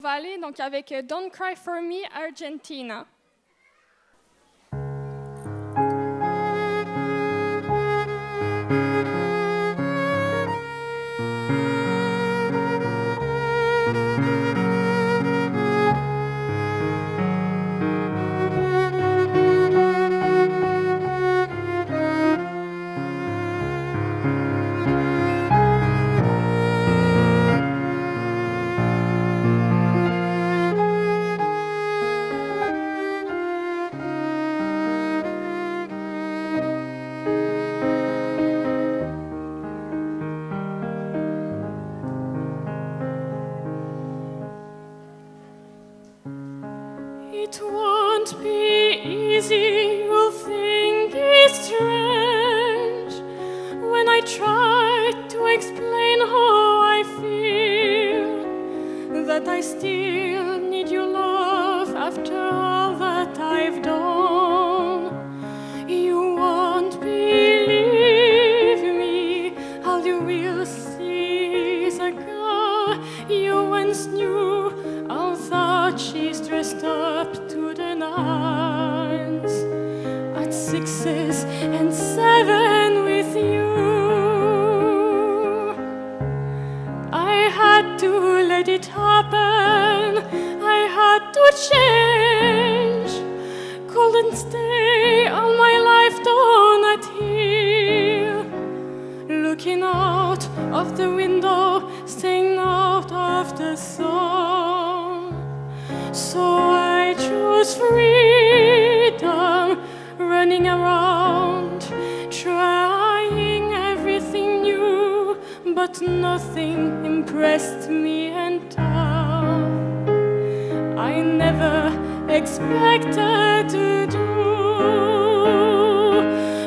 On va aller donc avec Don't Cry for Me, Argentina. It won't be easy, you'll think it's strange when I try to explain how I feel, that I still need your love after all that I've done. You won't believe me, all you will see is a girl you once knew, although she's dressed up to the nines, at 6 and 7 with you. I had to let it happen, I had to change, couldn't stay all my life down at heel, looking out of the window, staying out of the sun. So I choose freedom, running around, trying everything new, but nothing impressed me until I never expected to do.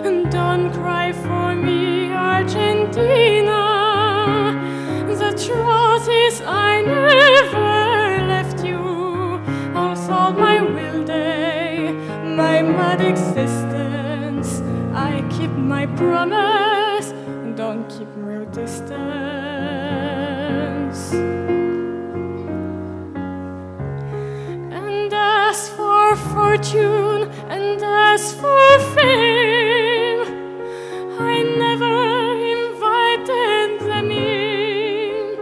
And don't cry for me, Argentina. The truth is I never left you. All my will day, my mad existence, I keep my promise, don't keep real distance. And as for fortune, and as for fame, I never invited them in,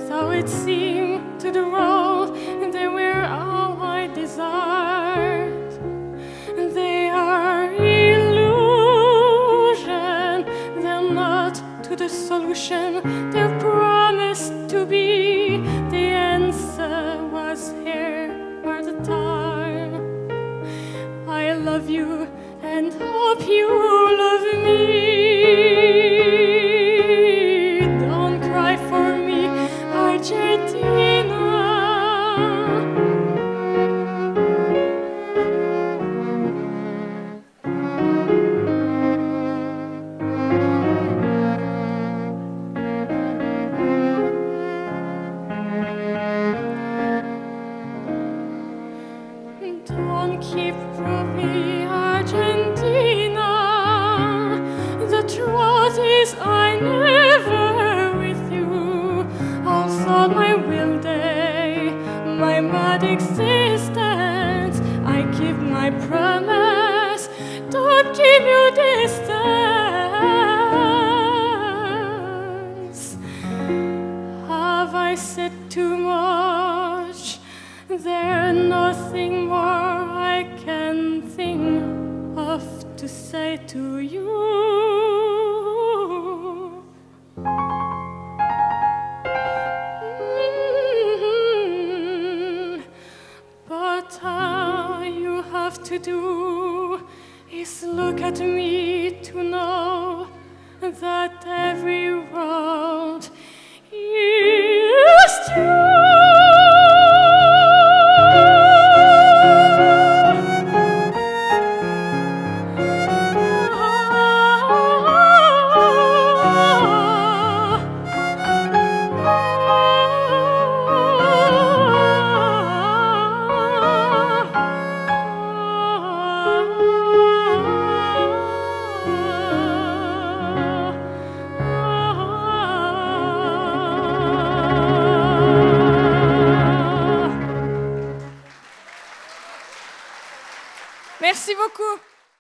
though it seemed to the world they were all I desired. They are illusion, they're not to the solution, they're promised to be. The answer was here for the time. I love you and hope you love me. Don't cry for me, Argentina. Don't keep from me, Argentina. The truth is I never with you. Also my will day, my mad existence, I keep my promise, don't keep your distance. Have I said too much? There's nothing more I can think of to say to you. But all you have to do is look at me to know that every word is true. Merci beaucoup.